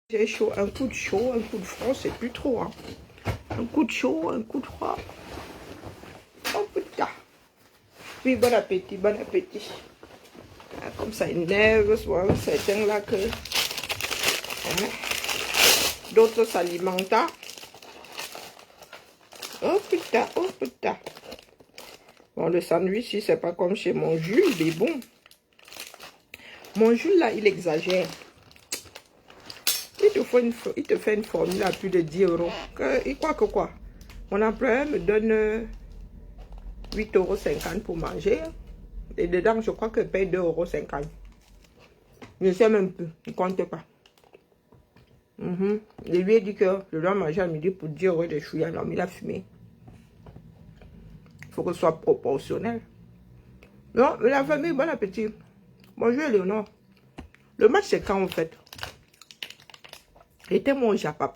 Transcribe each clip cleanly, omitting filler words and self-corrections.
J'ai chaud, un coup de chaud, un coup de froid, c'est plus trop. Hein. Un coup de chaud, un coup de froid. Oh putain. Oui, bon appétit, bon appétit. Ah, comme ça énerve, souvent certains là que hein, d'autres s'alimentent. Oh putain, oh putain. Bon, le sandwich, si c'est pas comme chez mon Jules, mais bon. Mon Jules là, il exagère. Il te fait une formule à plus de 10 euros. Il croit que quoi? Mon employeur me donne 8,50 € pour manger. Et dedans, je crois que je paye 2,50 €. Je ne sais même plus. Il ne compte pas. Je lui ai dit que je dois manger à midi pour 10 € de chouïa. Non, mais il a fumé. Il faut que ce soit proportionnel. Non, mais la famille, bon appétit. Bonjour, Léonore. Le match, c'est quand, en fait? Était mon japap.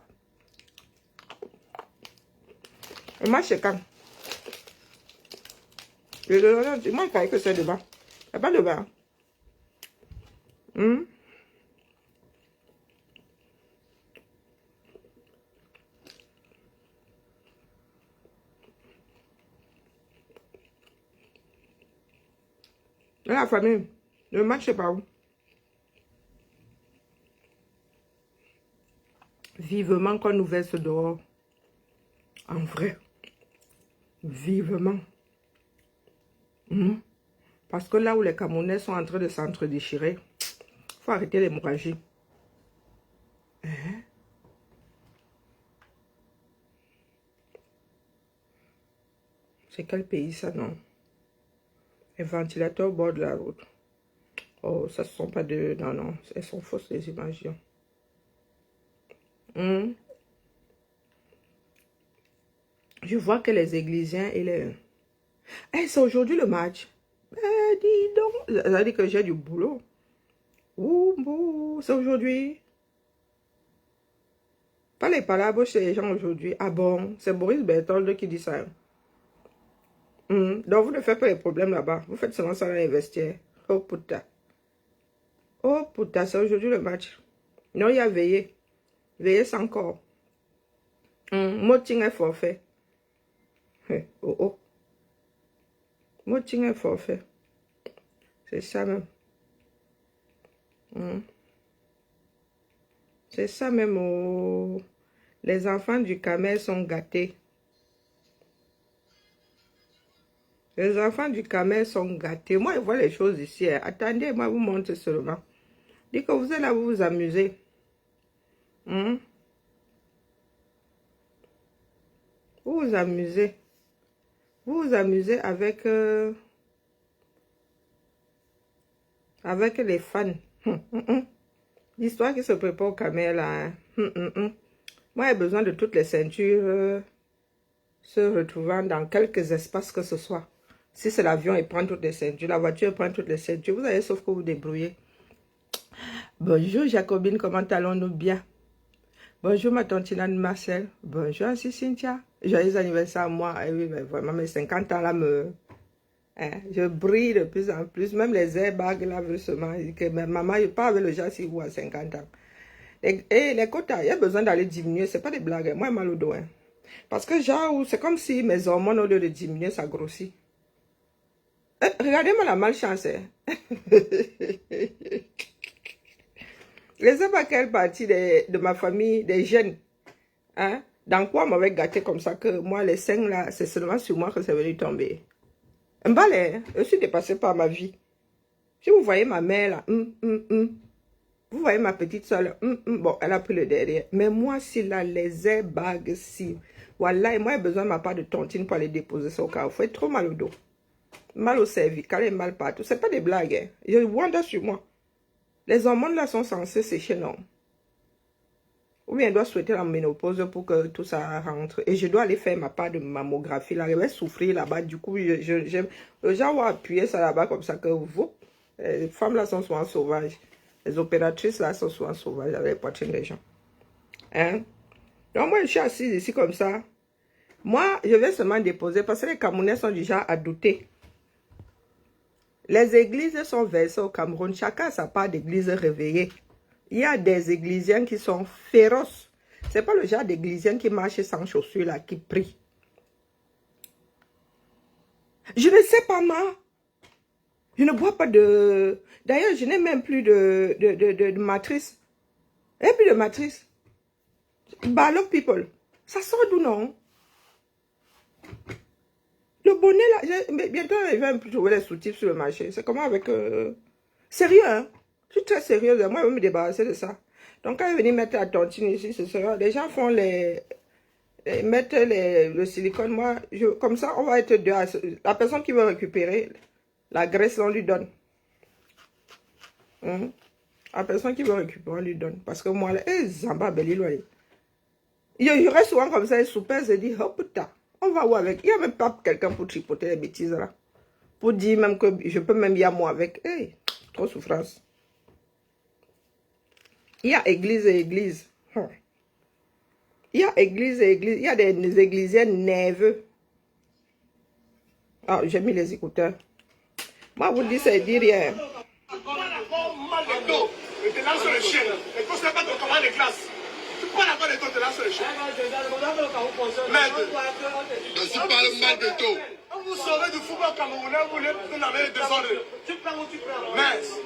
Le match, c'est quand? Moi, je croyais que c'est demain. Il n'y a pas demain. La famille, le match, c'est pas où? Vivement qu'on nous verse dehors. En vrai. Vivement. Parce que là où les Camerounais sont en train de s'entre-déchirer, il faut arrêter l'hémorragie. C'est quel pays ça, non? Les ventilateurs au bord de la route. Oh, ça ne sont pas de... Non, non, elles sont fausses les images. Je vois que les Églisiens et les... c'est aujourd'hui le match. Dis donc. Ça veut dire que j'ai du boulot. Ouh, c'est aujourd'hui. Pas les palabres chez les gens aujourd'hui. Ah bon, c'est Boris Berthold qui dit ça. Donc vous ne faites pas les problèmes là-bas. Vous faites seulement ça dans les vestiaires. Oh putain. Oh putain, c'est aujourd'hui le match. Non, il y a veillé. Veillé sans corps. Moting est forfait. Oh. Moting est forfait. C'est ça même. C'est ça même. Oh. Les enfants du Camel sont gâtés. Les enfants du Camel sont gâtés. Moi, je vois les choses ici. Hein. Attendez, moi, vous montre seulement. Dès que vous êtes là, vous vous amusez. Vous vous amusez. Vous vous amusez avec les fans. L'histoire qui se prépare au Camel, là. Moi, j'ai besoin de toutes les ceintures se retrouvant dans quelques espaces que ce soit. Si c'est l'avion, il prend toutes les ceintures. La voiture prend toutes les ceintures. Vous avez sauf que vous débrouillez. Bonjour Jacobine, comment allons-nous bien? Bonjour ma tantine Anne-Marcel. Bonjour Ancy Cynthia. Joyeux anniversaire à moi. Et oui, mais vraiment, mes 50 ans là me... je brille de plus en plus. Même les airbags là veulent seulement dire que maman, je parle avec le gens si vous à 50 ans. Et les quotas, il y a besoin d'aller diminuer. C'est pas des blagues. Moi, j'ai mal au dos. Hein. Parce que genre, c'est comme si mes hormones, au lieu de diminuer, ça grossit. Regardez-moi la malchance. Hein. Je ne sais pas quelle partie de ma famille, des jeunes, hein, dans quoi on m'avait gâté comme ça que moi, les seins là, c'est seulement sur moi que c'est venu tomber. Un balai, hein, je suis dépassée par ma vie. Si vous voyez ma mère là, vous voyez ma petite soeur là, bon, elle a pris le derrière. Mais moi, si là, les airbags, si, voilà, et moi, j'ai besoin de ma part de tontine pour aller déposer ça au carrefour. J'ai trop mal au dos. Mal au cervical et mal partout. C'est pas des blagues, hein. Je wonder sur moi. Les hormones là sont censées sécher, non? Ou bien je dois souhaiter la ménopause pour que tout ça rentre. Et je dois aller faire ma part de mammographie. Là, je vais souffrir là-bas. Du coup, j'aime. Les gens vont appuyer ça là-bas comme ça que vous. Les femmes là sont souvent sauvages. Les opératrices là sont souvent sauvages avec les poitrines des gens. Hein? Donc moi, je suis assise ici comme ça. Moi, je vais seulement déposer parce que les Camerounais sont du genre à douter. Les églises sont versées au Cameroun. Chacun a sa part d'église réveillée. Il y a des églisiens qui sont féroces. C'est pas le genre d'églisiens qui marchent sans chaussures, là, qui prient. Je ne sais pas, moi. Je ne bois pas de... D'ailleurs, je n'ai même plus de matrice. Et puis de matrice. Ballock people. Ça sort d'où, non? Le bonnet, là, mais bientôt, il va me trouver les sous-titres sur le marché. C'est comment avec... Sérieux, hein? Je suis très sérieuse. Moi, je vais me débarrasser de ça. Donc, quand je venir mettre la tontine ici, ce sera... Les gens font mettre le silicone. Moi, comme ça, on va être deux. La personne qui veut récupérer la graisse, on lui donne. La personne qui veut récupérer, on lui donne. Parce que moi, Zamba, je reste souvent comme ça, et soupèse, je dis, oh putain, on va où avec? Il n'y a même pas quelqu'un pour tripoter les bêtises là. Pour dire même que je peux même y aller moi avec. Hey, trop souffrance. Il y a église et église. Il y a église et église. Il y a des églisiens nerveux. Ah, j'ai mis les écouteurs. Moi, vous dites, ça ne dit rien. Mal de dos, et te lance le chien. Et qu'on ne sait pas comment les classes. Tu prends la balle de dos, te lance le chien. Merde. Donc tu parles mal de dos. Quand vous saurez du football camerounais, vous n'avez des ordres. Tu prends ou tu prends? Mince.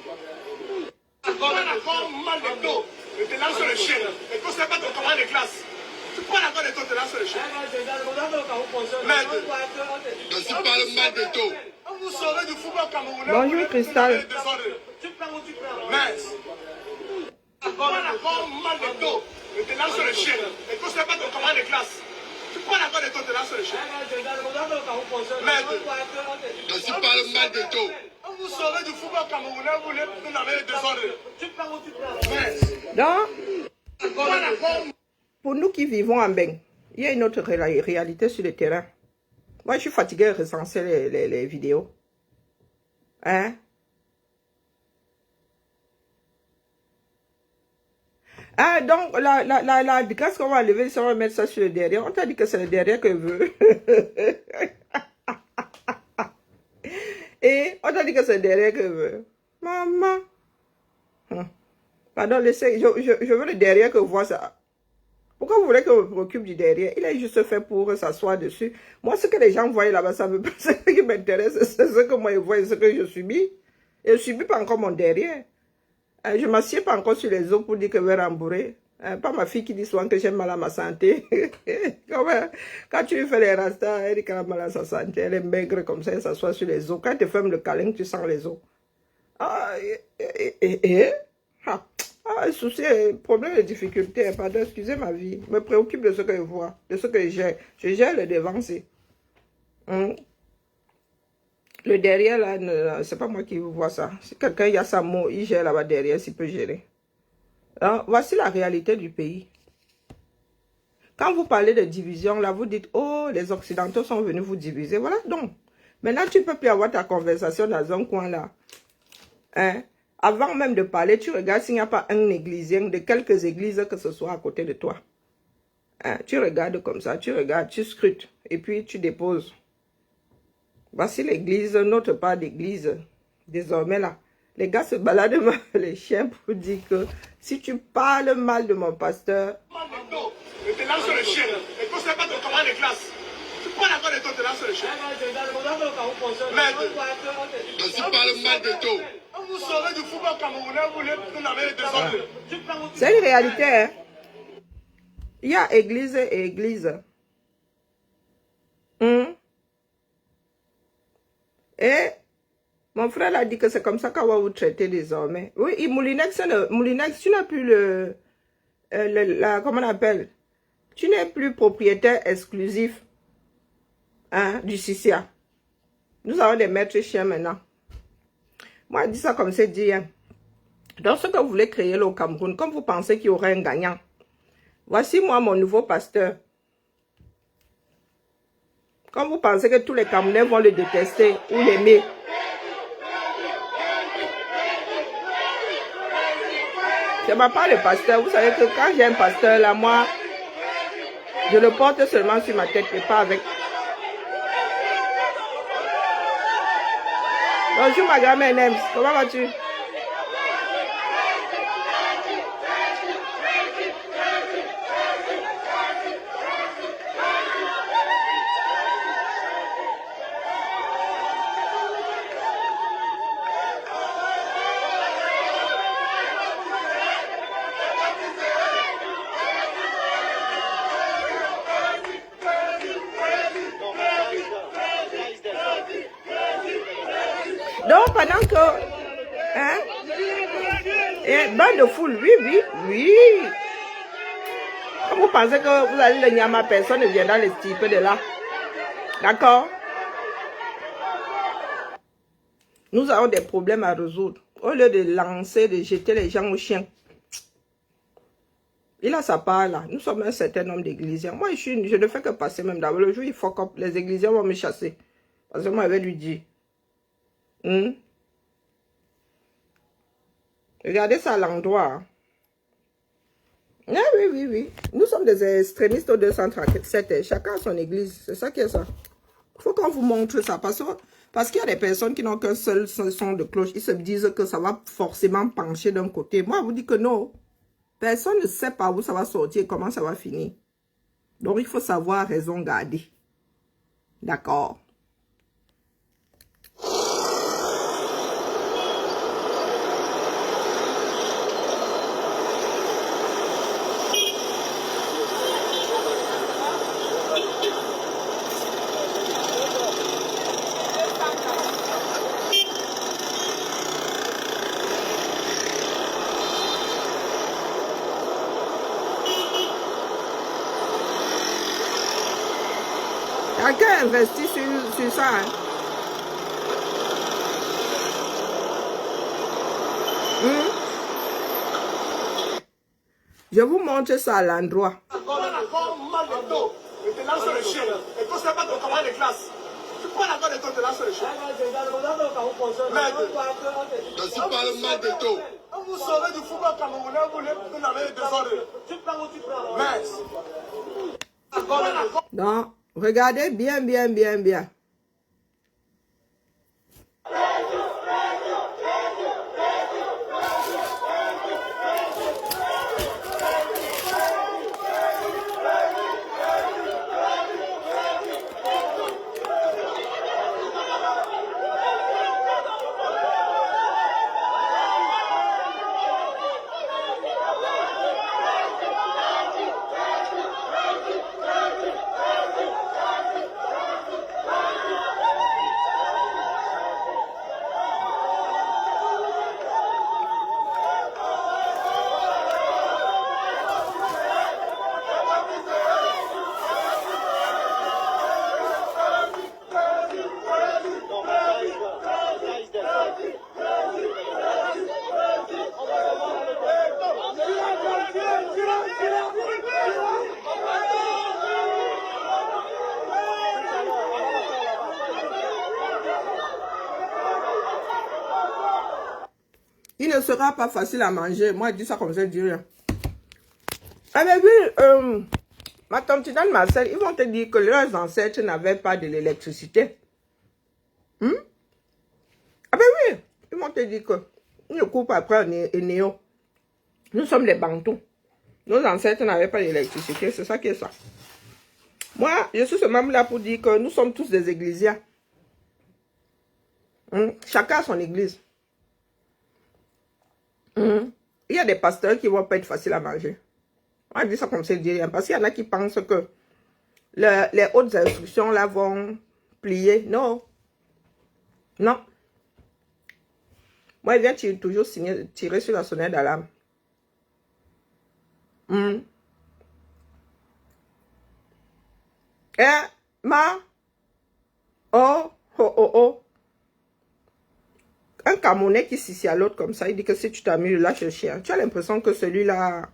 Mal de dos, et te lance le chien. Et qu'on ne sait pas comment les classes. Tu prends la balle de dos, te lance le chien. Merde. Donc tu parles mal de dos. Quand vous saurez du football camerounais, bonjour Cristal. Tu prends ou tu prends? Mince. Mal de dos, et te lance le chien. Et qu'on ne sait pas comment les classes. Tu prends la balle de dos, te lance le chien. Merde. Donc tu parles mal de dos. Quand vous saurez du football camerounais, vous n'avez des ordres. Tu prends ou tu prends? Mince. Donc, pour nous qui vivons en Beng, il y a une autre réalité sur le terrain. Moi, je suis fatiguée de recenser les vidéos. Hein? Ah, donc, qu'est-ce qu'on va lever, si on va mettre ça sur le derrière? On t'a dit que c'est le derrière que je veux. Et on t'a dit que c'est le derrière que je veux. Maman. Pardon, je veux le derrière que voit ça. Pourquoi vous voulez que je me préoccupe du derrière? Il est juste fait pour s'asseoir dessus. Moi, ce que les gens voient là-bas, ça ce qui m'intéresse, c'est ce que moi je vois et ce que je subis. Et je ne subis pas encore mon derrière. Je ne m'assieds pas encore sur les os pour dire que je vais rembourrer. Pas ma fille qui dit souvent que j'ai mal à ma santé. Quand tu lui fais les rastas, elle dit qu'elle a mal à sa santé. Elle est maigre comme ça, elle s'assoit sur les os. Quand tu fermes le câlin, tu sens les os. Le souci, problème de difficulté, pardon, excusez ma vie. Je me préoccupe de ce que je vois, de ce que j'ai. Je gère le devancé. Le derrière, là, c'est pas moi qui vois ça. Si quelqu'un y a sa mot, il gère là-bas derrière, s'il peut gérer. Alors, voici la réalité du pays. Quand vous parlez de division, là, vous dites, oh, les Occidentaux sont venus vous diviser. Voilà, donc. Maintenant, tu ne peux plus avoir ta conversation dans un coin, là. Hein? Avant même de parler, tu regardes s'il n'y a pas un églisien, de quelques églises que ce soit à côté de toi. Hein? Tu regardes comme ça, tu regardes, tu scrutes, et puis tu déposes. Voici l'église, notre part d'église. Désormais là, les gars se baladent mal les chiens pour dire que si tu parles mal de mon pasteur... Et te lance le chien, et qu'on ne sait pas comment les classes. Tu prends la balle de toi, te lance le chien. Merde. Donc tu parles mal de toi. Quand vous saurez du football camerounais, vous n'avez des ordres. C'est une réalité, hein. Il y a église et église. Et mon frère a dit que c'est comme ça qu'on va vous traiter désormais. Oui, Moulinex, tu n'as plus comment on appelle? Tu n'es plus propriétaire exclusif du CICIA. Nous avons des maîtres chiens maintenant. Moi, je dis ça comme c'est dit. Hein. Dans ce que vous voulez créer là, au Cameroun, comme vous pensez qu'il y aurait un gagnant, voici moi mon nouveau pasteur. Comme vous pensez que tous les Camerounais vont le détester ou l'aimer, je ne m'appelle pas le pasteur. Vous savez que quand j'ai un pasteur là, moi, je le porte seulement sur ma tête et pas avec. Bonjour ma grand-mère Nems, comment vas-tu? Donc, pendant que... Hein? Et bain de foule, oui, oui, oui. Quand vous pensez que vous allez le Nyama, personne ne viendra les typer de là. D'accord? Nous avons des problèmes à résoudre. Au lieu de lancer, de jeter les gens aux chiens. Il a sa part là. Nous sommes un certain nombre d'églisiens. Moi, je ne fais que passer même d'abord. Le jour, il faut que les églisiens vont me chasser. Parce que moi, je vais lui dire. Regardez ça à l'endroit. Ah, oui, oui, oui. Nous sommes des extrémistes au 237. Chacun a son église. C'est ça qui est ça. Il faut qu'on vous montre ça. Parce qu'il y a des personnes qui n'ont qu'un seul son de cloche. Ils se disent que ça va forcément pencher d'un côté. Moi, je vous dis que non. Personne ne sait pas où ça va sortir et comment ça va finir. Donc, il faut savoir raison garder. D'accord. Quelqu'un investit sur ça. Hein? Je vous montre ça à l'endroit. Vous saurez du football camerounais, vous n'avez désordre. Donc, regardez bien, bien, bien, bien. Il ne sera pas facile à manger. Moi, je dis ça comme ça, je dis rien. Avez vu, ma tante dans Marcel, ils vont te dire que leurs ancêtres n'avaient pas de l'électricité. Ah ben oui, ils vont te dire que ils ne coupent après et néo. Nous sommes des bantous. Nos ancêtres n'avaient pas d'électricité, c'est ça qui est ça. Moi, je suis seulement là pour dire que nous sommes tous des églisiens. Chacun a son église. Il y a des pasteurs qui ne vont pas être faciles à manger. On dit ça comme ça, je dis rien. Parce qu'il y en a qui pensent que les hautes instructions là vont plier. Non. Non. Moi, je viens toujours tirer sur la sonnette d'alarme. Oh. Un Camerounais qui s'issit à l'autre comme ça, il dit que si tu t'amuses, lâche le chien. Tu as l'impression que celui-là...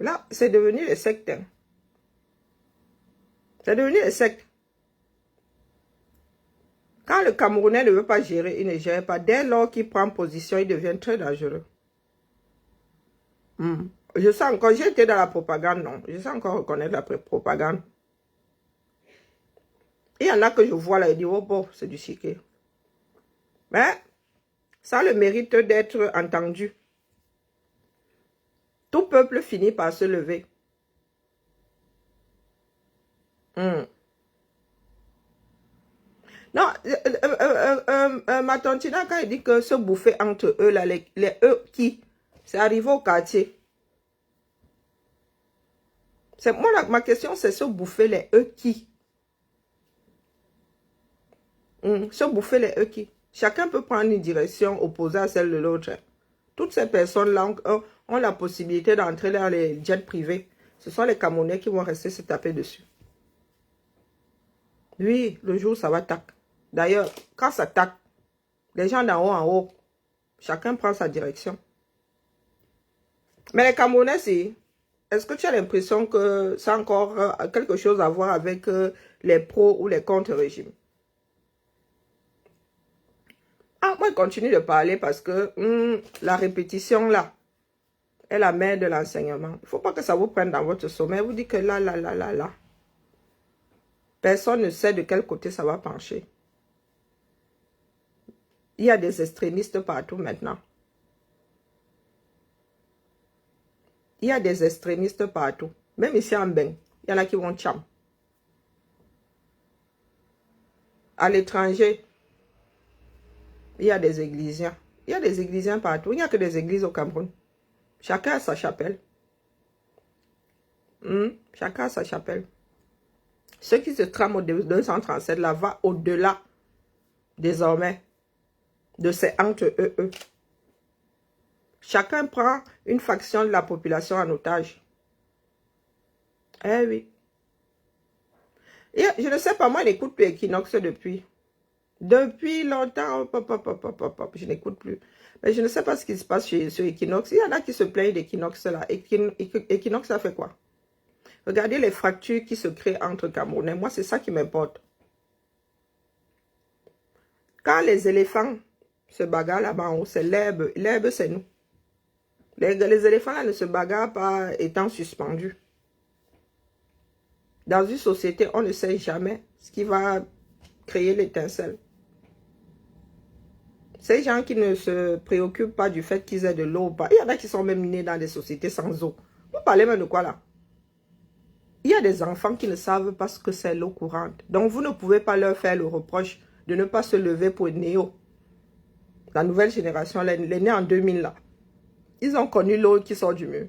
Là, c'est devenu les sectes. Hein. C'est devenu les sectes. Quand le Camerounais ne veut pas gérer, il ne gère pas. Dès lors qu'il prend position, il devient très dangereux. Je sais encore, j'ai été dans la propagande, non. Je sais encore reconnaître la propagande. Il y en a que je vois là, ils disent, oh bon, c'est du siké. Mais, ça a le mérite d'être entendu. Tout peuple finit par se lever. Non, ma tantina, quand elle dit que se bouffer entre eux, là, les eux qui, c'est arrivé au quartier. Moi, ma question, c'est se bouffer les eux qui. Se bouffer les qui. Chacun peut prendre une direction opposée à celle de l'autre. Toutes ces personnes-là ont la possibilité d'entrer dans les jets privés. Ce sont les Camerounais qui vont rester se taper dessus. Oui, le jour ça va tac. D'ailleurs, quand ça tac, les gens d'en haut en haut, chacun prend sa direction. Mais les Camerounais, si, est-ce que tu as l'impression que ça a encore quelque chose à voir avec les pros ou les contre-régimes? Ah, moi, je continue de parler parce que la répétition, là, est la mère de l'enseignement. Il ne faut pas que ça vous prenne dans votre sommeil. Vous dites que là. Personne ne sait de quel côté ça va pencher. Il y a des extrémistes partout maintenant. Il y a des extrémistes partout. Même ici en Ben, il y en a qui vont tcham. À l'étranger, il y a des églisiens. Il y a des églisiens partout. Il n'y a que des églises au Cameroun. Chacun a sa chapelle. Chacun a sa chapelle. Ce qui se trame au 237 là va au-delà, désormais, de ces entre eux. Chacun prend une faction de la population en otage. Eh oui. Et je ne sais pas, moi, je n'écoute plus Equinox depuis. Depuis longtemps, je n'écoute plus. Mais je ne sais pas ce qui se passe sur Equinox. Il y en a qui se plaignent d'Equinox là. Equinox, ça fait quoi? Regardez les fractures qui se créent entre Camerounais. Moi, c'est ça qui m'importe. Quand les éléphants se bagarrent là-bas en haut, c'est l'herbe. L'herbe, c'est nous. Les éléphants là ne se bagarrent pas étant suspendus. Dans une société, on ne sait jamais ce qui va créer l'étincelle. Ces gens qui ne se préoccupent pas du fait qu'ils aient de l'eau ou pas. Il y en a qui sont même nés dans des sociétés sans eau. Vous parlez même de quoi là? Il y a des enfants qui ne savent pas ce que c'est l'eau courante. Donc vous ne pouvez pas leur faire le reproche de ne pas se lever pour Néo. La nouvelle génération, les nés en 2000 là. Ils ont connu l'eau qui sort du mur.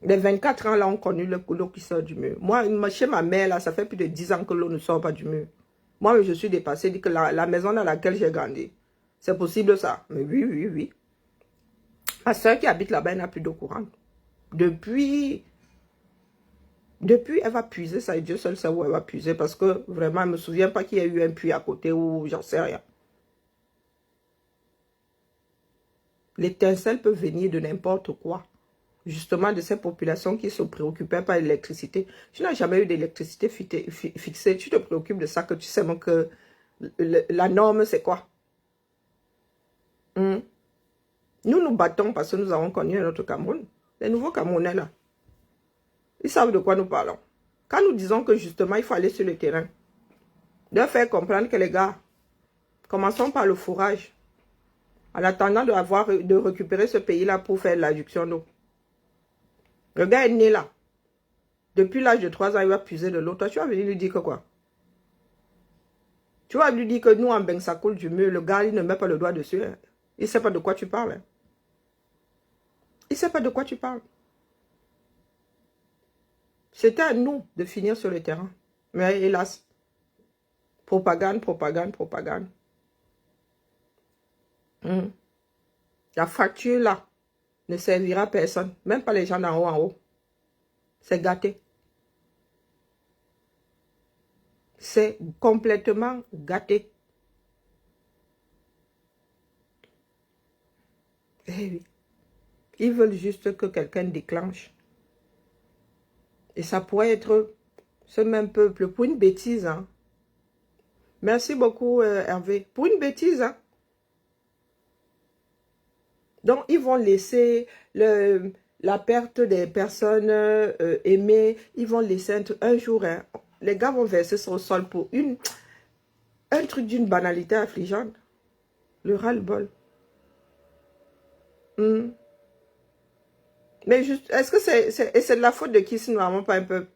Les 24 ans là ont connu l'eau qui sort du mur. Moi, chez ma mère là, ça fait plus de 10 ans que l'eau ne sort pas du mur. Moi, je suis dépassée, dit que la maison dans laquelle j'ai grandi, c'est possible ça. Mais oui. Ma soeur qui habite là-bas, elle n'a plus d'eau courante. Depuis, elle va puiser ça et Dieu seul sait où elle va puiser parce que vraiment, elle ne me souvient pas qu'il y a eu un puits à côté ou j'en sais rien. L'étincelle peut venir de n'importe quoi. Justement, de ces populations qui se préoccupaient par l'électricité. Tu n'as jamais eu d'électricité fixée. Tu te préoccupes de ça, que tu sais même que la norme, c'est quoi? Nous nous battons parce que nous avons connu notre Cameroun. Les nouveaux Camerounais, là, ils savent de quoi nous parlons. Quand nous disons que justement, il faut aller sur le terrain, leur faire comprendre que les gars, commençons par le fourrage, en attendant de récupérer ce pays-là pour faire l'adduction d'eau. Le gars est né là. Depuis l'âge de 3 ans, il va puiser de l'eau. Toi, tu vas venir lui dire que quoi? Tu vas lui dire que nous, en Ben, ça coule du mur. Le gars, il ne met pas le doigt dessus. Hein. Il ne sait pas de quoi tu parles. Hein. Il ne sait pas de quoi tu parles. C'était à nous de finir sur le terrain. Mais hélas, propagande. La fracture là ne servira à personne. Même pas les gens d'en haut en haut. C'est gâté. C'est complètement gâté. Eh oui. Ils veulent juste que quelqu'un déclenche. Et ça pourrait être ce même peuple pour une bêtise. Hein. Merci beaucoup Hervé. Pour une bêtise. Hein. Donc ils vont laisser la perte des personnes aimées. Ils vont laisser un jour. Hein, les gars vont verser sur le sol pour un truc d'une banalité affligeante. Le ras-le-bol. Mais juste, est-ce que c'est de la faute de qui si nous n'avons pas un peuple?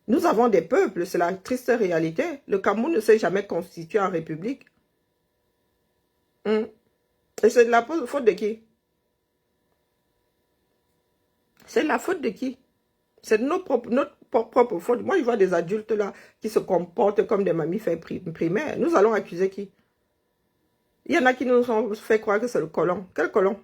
Nous avons des peuples, c'est la triste réalité. Le Cameroun ne s'est jamais constitué en république. Et c'est de la faute de qui? C'est de la faute de qui? C'est de propre faute. Moi, je vois des adultes là qui se comportent comme des mammifères primaires. Nous allons accuser qui? Il y en a qui nous ont fait croire que c'est le colon. Quel colon?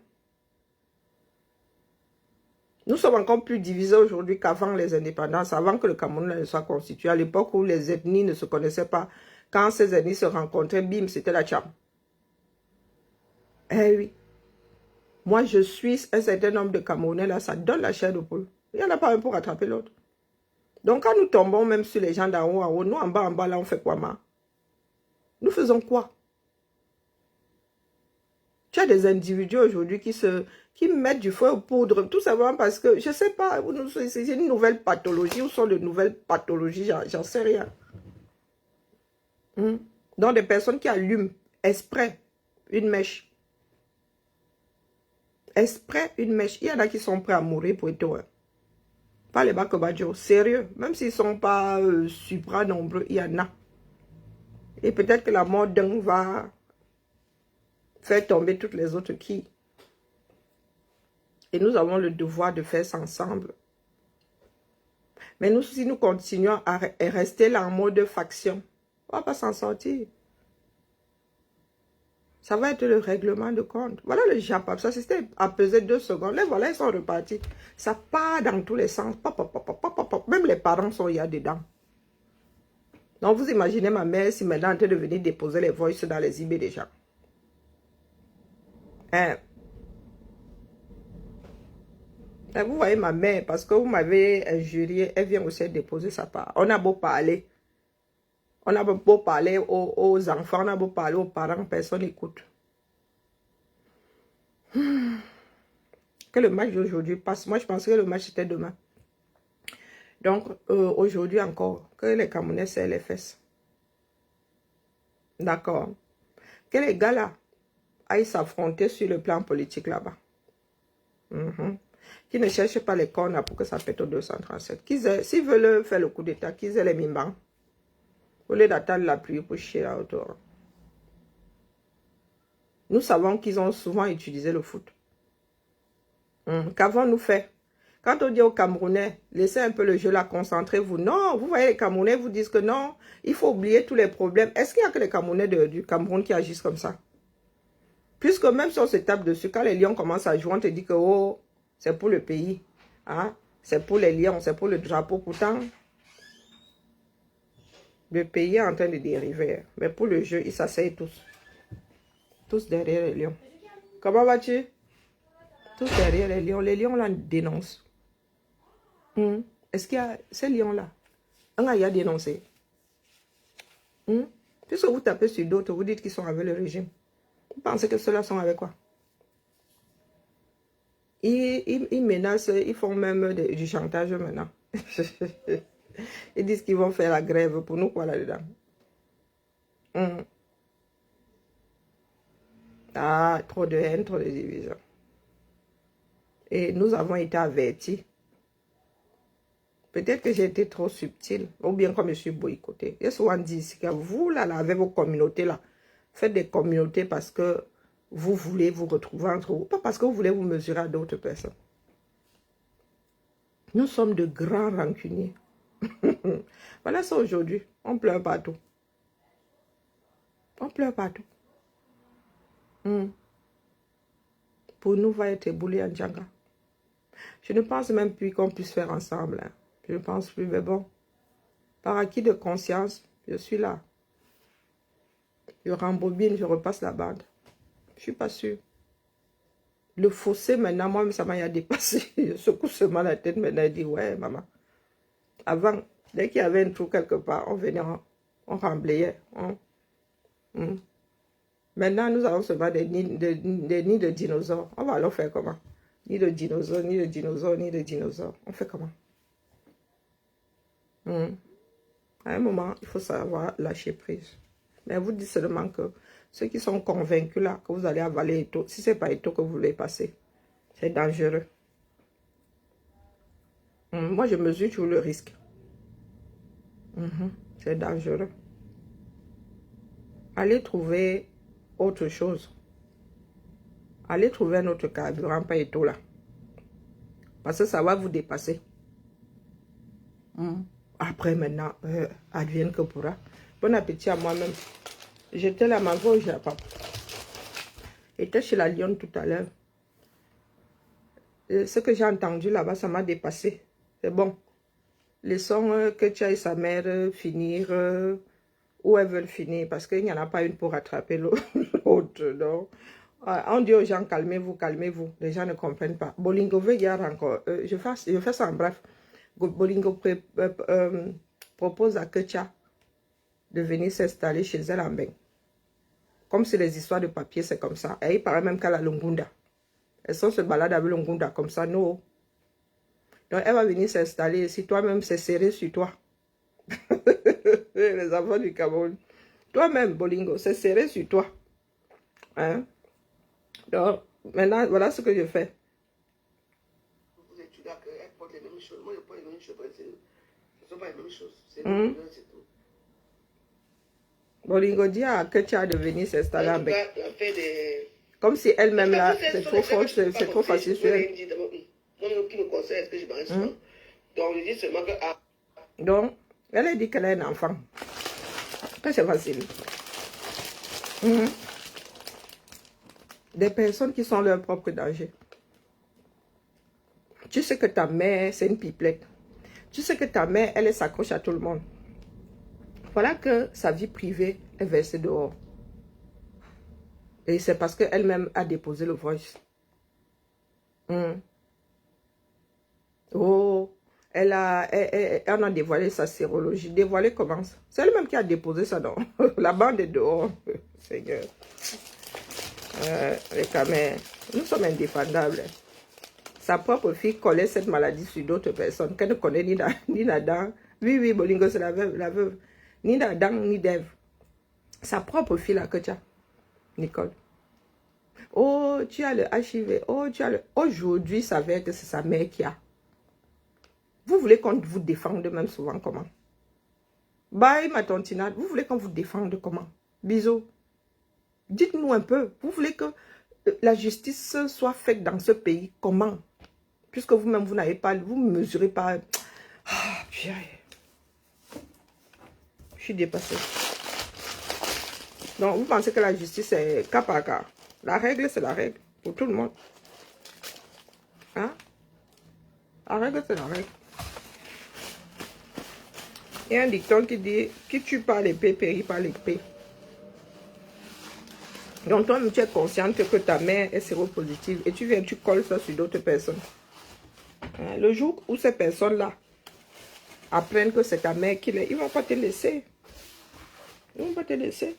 Nous sommes encore plus divisés aujourd'hui qu'avant les indépendances, avant que le Cameroun ne soit constitué, à l'époque où les ethnies ne se connaissaient pas. Quand ces ethnies se rencontraient, bim, c'était la chambre. Eh oui. Moi, je suis un certain nombre de Camerounais, là, ça donne la chair de poule. Il n'y en a pas un pour rattraper l'autre. Donc, quand nous tombons même sur les gens d'en haut, nous, en bas, là, on fait quoi, ma? Nous faisons quoi? Tu as des individus aujourd'hui qui mettent du feu aux poudres, tout simplement parce que, je ne sais pas, c'est une nouvelle pathologie, ou sont de nouvelles pathologies, j'en sais rien. Donc, des personnes qui allument exprès une mèche. Exprès une mèche. Il y en a qui sont prêts à mourir pour être heureux. Pas les Bakobadjo, sérieux. Même s'ils ne sont pas supra nombreux, il y en a. Et peut-être que la mort d'un va faire tomber toutes les autres qui. Et nous avons le devoir de faire ça ensemble. Mais nous, si nous continuons à rester là en mode faction, on ne va pas s'en sortir. Ça va être le règlement de compte. Voilà le Japap. Ça, c'était à peser 2 secondes. Là, voilà, ils sont repartis. Ça part dans tous les sens. Même les parents sont il y a dedans. Donc, vous imaginez ma mère si maintenant elle est de venir déposer les voices dans les eBay des gens. Hein? Vous voyez ma mère, parce que vous m'avez injurié, elle vient aussi déposer sa part. On a beau parler. On a beau parler aux enfants, on a beau parler aux parents, personne n'écoute. Que le match d'aujourd'hui passe. Moi, je pensais que le match était demain. Donc, aujourd'hui encore, que les Camerounais serrent les fesses. D'accord. Que les gars là aillent s'affronter sur le plan politique là-bas. Qui ne cherchent pas les cornes pour que ça pète au 237. S'ils veulent faire le coup d'état, qu'ils aient les mimbans. Au lieu d'attendre la pluie pour chier là autour. Nous savons qu'ils ont souvent utilisé le foot. Qu'avons-nous fait? Quand on dit aux Camerounais, laissez un peu le jeu là, concentrez-vous. Non, vous voyez, les Camerounais vous disent que non, il faut oublier tous les problèmes. Est-ce qu'il y a que les Camerounais du Cameroun qui agissent comme ça? Puisque même si on se tape dessus, quand les lions commencent à jouer, on te dit que oh, c'est pour le pays. Hein? C'est pour les lions, c'est pour le drapeau. Pourtant, le pays est en train de dériver. Mais pour le jeu, ils s'asseyent tous. Tous derrière les lions. Comment vas-tu? Tous derrière les lions. Les lions là dénoncent. Est-ce qu'il y a ces lions-là? Un a dénoncé. Puisque vous tapez sur d'autres, vous dites qu'ils sont avec le régime. Vous pensez que ceux-là sont avec quoi? Ils menacent, ils font même du chantage maintenant. Ils disent qu'ils vont faire la grève pour nous, quoi, là-dedans. Ah, trop de haine, trop de division. Et nous avons été avertis. Peut-être que j'ai été trop subtil, ou bien comme je suis boycotté. J'ai souvent dit ici que vous, là, avec vos communautés, là, faites des communautés parce que vous voulez vous retrouver entre vous, pas parce que vous voulez vous mesurer à d'autres personnes. Nous sommes de grands rancuniers. Voilà ça aujourd'hui. On pleure partout. On pleure partout. Pour nous, va être éboulé en Djanga. Je ne pense même plus qu'on puisse faire ensemble. Hein. Je ne pense plus, mais bon. Par acquis de conscience, je suis là. Je rembobine, je repasse la bande. Je ne suis pas sûre. Le fossé, maintenant, moi, ça m'a dépassé. Je secoue seulement la tête, maintenant, je dis, ouais, maman. Avant, dès qu'il y avait un trou quelque part, on venait, on remblayait. Maintenant, nous avons seulement des nids de dinosaures. On va alors faire comment? Ni de dinosaures, ni de dinosaures, ni de dinosaures. On fait comment? À un moment, il faut savoir lâcher prise. Mais vous dites seulement que ceux qui sont convaincus là, que vous allez avaler Eto, si ce n'est pas Eto que vous voulez passer, c'est dangereux. Moi, je mesure toujours le risque. C'est dangereux. Allez trouver autre chose. Allez trouver un autre carburant, pas Eto là. Parce que ça va vous dépasser. Après, maintenant, advienne que pourra. Bon appétit à moi-même. J'étais là, ma voix au Japon. J'étais chez la Lionne tout à l'heure. Ce que j'ai entendu là-bas, ça m'a dépassé. C'est bon. Laissons que tu et sa mère finir où elles veulent finir, parce qu'il n'y en a pas une pour rattraper l'autre. Donc, on dit aux gens, calmez-vous, calmez-vous. Les gens ne comprennent pas. Bolingo veut hier encore. Je fais ça en bref. Bolingo propose à Ketia de venir s'installer chez elle en bain. Comme si les histoires de papier, c'est comme ça. Et il paraît même qu'elle a Lungunda. Elles sont se balade avec Lungunda comme ça, non. Donc, elle va venir s'installer. Si toi-même, c'est serré sur toi. Les enfants du Cameroun. Toi-même, Bolingo, c'est serré sur toi. Hein? Donc, maintenant, voilà ce que je fais. Vous êtes là qu'elle porte les mêmes choses. Moi, je porte les mêmes choses. Ce ne sont pas les mêmes choses. C'est tout. Bolingo dit à Ketia de venir s'installer en bec. Des... Comme si elle-même là, c'est trop fort, c'est trop facile sur elle. Moi, qui me conseille, est-ce que je m'arrête souvent. Donc, je dis seulement que... Donc, elle a dit qu'elle a un enfant. Que c'est facile. Des personnes qui sont leur propre danger. Tu sais que ta mère, c'est une pipelette. Tu sais que ta mère, elle s'accroche à tout le monde. Voilà que sa vie privée est versée dehors. Et c'est parce qu'elle-même a déposé le voice. Oh, on a dévoilé sa sérologie. Dévoilé comment? C'est elle-même qui a déposé ça dans la bande est dehors. Seigneur. Les caméras, nous sommes indépendables. Sa propre fille collait cette maladie sur d'autres personnes qu'elle ne connaît ni Nadan. Oui, Bolingo, c'est la veuve. Ni Nadan, ni Dev. Sa propre fille, là, que tu as, Nicole. Oh, tu as le HIV. Oh, tu as le... Aujourd'hui, ça va être que c'est sa mère qui a. Vous voulez qu'on vous défende même souvent comment? Bye, ma tontinade. Vous voulez qu'on vous défende comment? Bisous. Dites-nous un peu. Vous voulez que la justice soit faite dans ce pays comment? Puisque vous-même, vous n'avez pas, vous ne mesurez pas. Ah, purée. Je suis dépassée. Donc, vous pensez que la justice est cas par cas. La règle, c'est la règle. Pour tout le monde. Hein? La règle, c'est la règle. Il y a un dicton qui dit, qui tue par l'épée, périt par l'épée. Donc, toi, tu es consciente que ta mère est séropositive et tu viens, tu colles ça sur d'autres personnes. Le jour où ces personnes-là apprennent que c'est ta mère qui l'est, ils ne vont pas te laisser. Ils ne vont pas te laisser.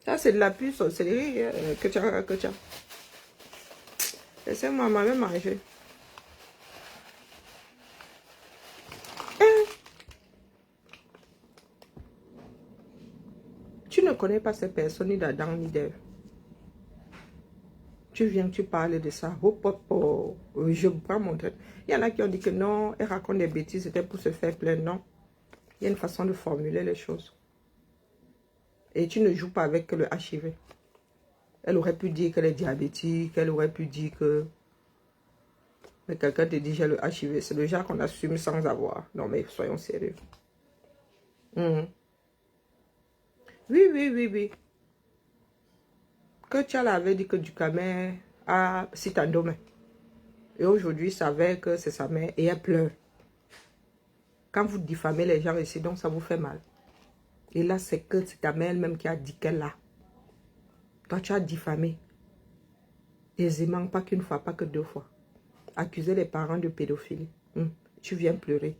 Ça, c'est de la pure sorcellerie que tu as. Laissez-moi moi-même manger. Tu ne connais pas ces personnes, ni d'Adam, ni d'Ève. Tu viens, tu parles de ça. Je prends mon tête. Il y en a qui ont dit que non, elle raconte des bêtises, c'était pour se faire plaindre. Non. Il y a une façon de formuler les choses. Et tu ne joues pas avec le HIV. Elle aurait pu dire qu'elle est diabétique, elle aurait pu dire que... Mais quelqu'un te dit j'ai le HIV. C'est le genre qu'on assume sans avoir. Non mais soyons sérieux. Oui. Que tu avait dit que Ducamel a Citandome. Et aujourd'hui, il savait que c'est sa mère et elle pleure. Quand vous diffamez les gens ici, donc ça vous fait mal. Et là, c'est que c'est ta mère elle-même qui a dit qu'elle l'a. Toi, tu as diffamé. Aisément, pas qu'une fois, pas que deux fois. Accuser les parents de pédophilie. Tu viens pleurer.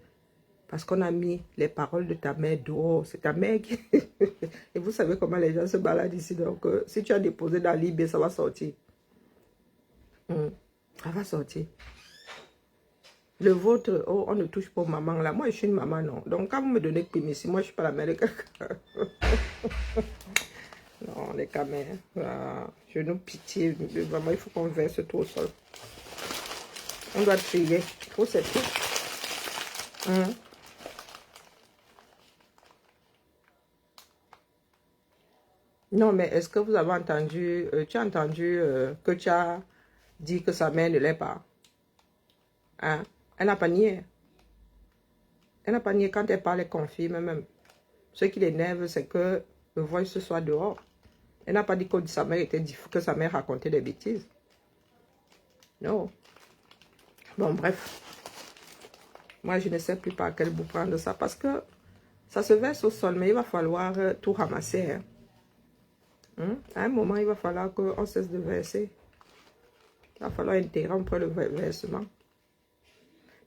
Parce qu'on a mis les paroles de ta mère dehors. C'est ta mère qui... Et vous savez comment les gens se baladent ici. Donc, si tu as déposé dans l'IB, ça va sortir. Ça va sortir. Le vôtre, oh, on ne touche pas aux mamans là. Moi, je suis une maman, non. Donc, quand vous me donnez que ici, moi, je ne suis pas la mère de quelqu'un. Non, les caméras. Je nous pitié. Vraiment, il faut qu'on verse tout au sol. On doit trier. Il faut c'est tout. Non, mais est-ce que vous avez entendu, tu as entendu que tu as dit que sa mère ne l'est pas? Hein? Elle n'a pas nié. Elle n'a pas nié quand elle parle, elle confirme même. Ce qui l'énerve, c'est que le voice soit dehors. Elle n'a pas dit que sa mère était que sa mère racontait des bêtises. Non. Bon, bref. Moi, je ne sais plus par quel bout prendre ça parce que ça se verse au sol, mais il va falloir tout ramasser. Hein? À un moment, il va falloir qu'on cesse de verser. Il va falloir interrompre le versement.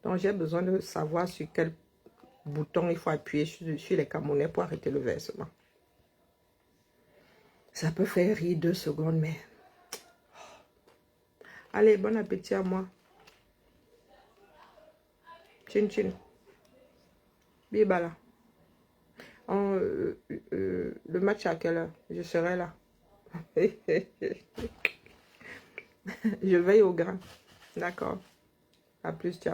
Donc, j'ai besoin de savoir sur quel bouton il faut appuyer sur les Camerounais pour arrêter le versement. Ça peut faire rire 2 secondes, mais... Allez, bon appétit à moi. Chin chin. Bibala. Le match à quelle heure? Je serai là. Je veille au grain. D'accord. À plus, ciao.